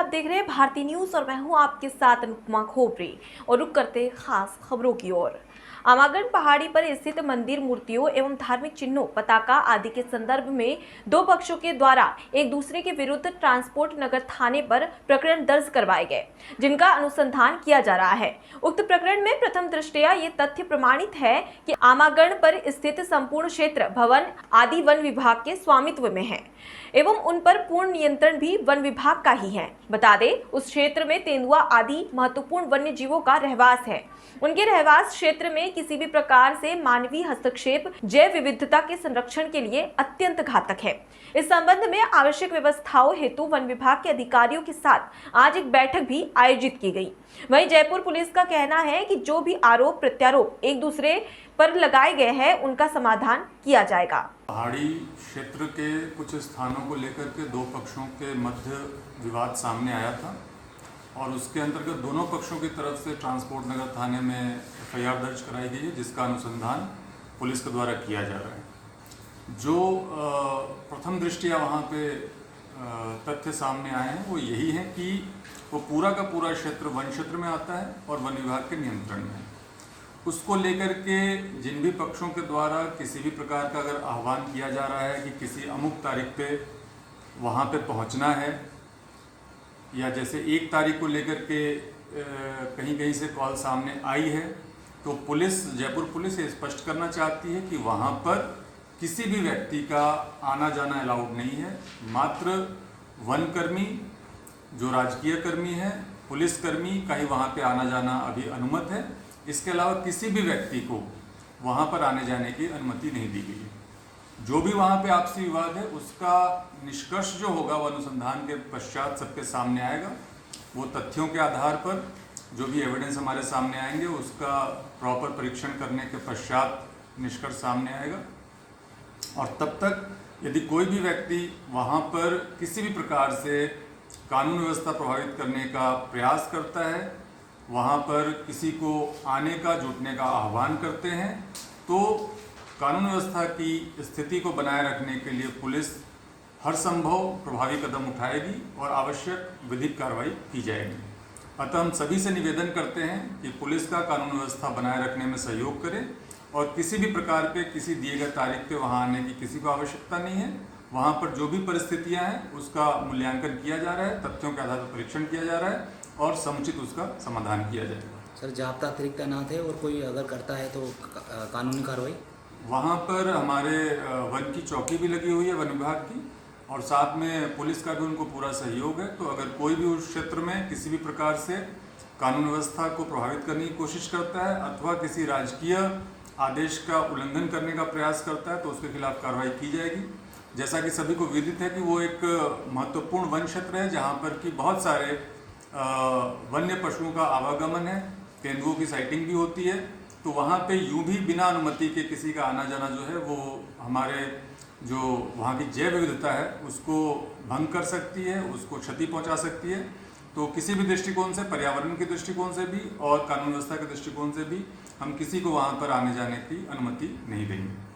देख रहे हैं भारतीय न्यूज और मैं हूं आपके साथ अनुपमा खोपरी और रुक करते हैं खास खबरों की ओर। आमागढ़ पहाड़ी पर स्थित मंदिर, मूर्तियों एवं धार्मिक चिन्हों, पताका आदि के संदर्भ में दो पक्षों के द्वारा एक दूसरे के विरुद्ध ट्रांसपोर्ट नगर थाने पर प्रकरण दर्ज करवाए गए, जिनका अनुसंधान किया जा रहा है। उक्त प्रकरण में प्रथम दृष्टया ये तथ्य प्रमाणित है कि आमागढ़ पर स्थित संपूर्ण क्षेत्र भवन आदि वन विभाग के स्वामित्व में है एवं उन पर पूर्ण नियंत्रण भी वन विभाग का ही है। बता दें, उस क्षेत्र में तेंदुआ आदि महत्वपूर्ण वन्य जीवों का रहवास है। उनके रहवास क्षेत्र में किसी भी प्रकार से मानवीय हस्तक्षेप जैव विविधता के संरक्षण के लिए अत्यंत घातक है। इस संबंध में आवश्यक व्यवस्थाओं हेतु वन विभाग के अधिकारियों के साथ आज एक बैठक भी आयोजित की गई। वहीं जयपुर पुलिस का कहना है कि जो भी आरोप प्रत्यारोप एक दूसरे पर लगाए गए हैं, उनका समाधान किया जाएगा। पहाड़ी क्षेत्र के कुछ स्थानों को लेकर के दो पक्षों के मध्य विवाद सामने आया था और उसके अंतर्गत दोनों पक्षों की तरफ से ट्रांसपोर्ट नगर थाने में एफआईआर दर्ज कराई गई है, जिसका अनुसंधान पुलिस के द्वारा किया जा रहा है। जो प्रथम दृष्टिया वहाँ पे तथ्य सामने आए हैं वो यही है कि वो पूरा का पूरा क्षेत्र वन क्षेत्र में आता है और वन विभाग के नियंत्रण में है। उसको लेकर के जिन भी पक्षों के द्वारा किसी भी प्रकार का अगर आह्वान किया जा रहा है कि किसी अमुक तारीख पे वहाँ पे पहुँचना है, या जैसे एक तारीख को लेकर के कहीं कहीं से कॉल सामने आई है, तो पुलिस, जयपुर पुलिस ये स्पष्ट करना चाहती है कि वहाँ पर किसी भी व्यक्ति का आना जाना अलाउड नहीं है। मात्र वन कर्मी, जो राजकीय कर्मी है, पुलिस कर्मी का ही वहाँ पे आना जाना अभी अनुमत है। इसके अलावा किसी भी व्यक्ति को वहाँ पर आने जाने की अनुमति नहीं दी गई है। जो भी वहाँ पे आपसी विवाद है उसका निष्कर्ष जो होगा वो अनुसंधान के पश्चात सबके सामने आएगा। वो तथ्यों के आधार पर जो भी एविडेंस हमारे सामने आएंगे उसका प्रॉपर परीक्षण करने के पश्चात निष्कर्ष सामने आएगा। और तब तक यदि कोई भी व्यक्ति वहाँ पर किसी भी प्रकार से कानून व्यवस्था प्रभावित करने का प्रयास करता है, वहाँ पर किसी को आने का, जुटने का आह्वान करते हैं, तो कानून व्यवस्था की स्थिति को बनाए रखने के लिए पुलिस हर संभव प्रभावी कदम उठाएगी और आवश्यक विधिक कार्रवाई की जाएगी। अतः हम सभी से निवेदन करते हैं कि पुलिस का कानून व्यवस्था बनाए रखने में सहयोग करें और किसी भी प्रकार पे किसी दिए गए तारीख पे वहाँ आने की किसी को आवश्यकता नहीं है। वहाँ पर जो भी परिस्थितियाँ हैं उसका मूल्यांकन किया जा रहा है, तथ्यों के आधार पर परीक्षण किया जा रहा है और समुचित उसका समाधान किया जाएगा। सर, जाब्ता अतिरिक्त तैनात है और कोई अगर करता है तो कानूनी कार्रवाई? वहाँ पर हमारे वन की चौकी भी लगी हुई है, वन विभाग की, और साथ में पुलिस का भी उनको पूरा सहयोग है। तो अगर कोई भी उस क्षेत्र में किसी भी प्रकार से कानून व्यवस्था को प्रभावित करने की कोशिश करता है अथवा किसी राजकीय आदेश का उल्लंघन करने का प्रयास करता है तो उसके खिलाफ कार्रवाई की जाएगी। जैसा कि सभी को विदित है कि वो एक महत्वपूर्ण वन क्षेत्र है जहाँ पर कि बहुत सारे वन्य पशुओं का आवागमन है, तेंदुओं की साइटिंग भी होती है। तो वहाँ पे यूं भी बिना अनुमति के किसी का आना जाना जो है वो हमारे जो वहाँ की जैव विविधता है उसको भंग कर सकती है, उसको क्षति पहुँचा सकती है। तो किसी भी दृष्टिकोण से, पर्यावरण के दृष्टिकोण से भी और कानून व्यवस्था के दृष्टिकोण से भी हम किसी को वहाँ पर आने जाने की अनुमति नहीं देंगे।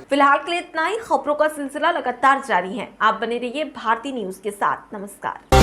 फिलहाल के लिए इतना ही। खबरों का सिलसिला लगातार जारी है। आप बने रहिए भारतीय न्यूज के साथ। नमस्कार।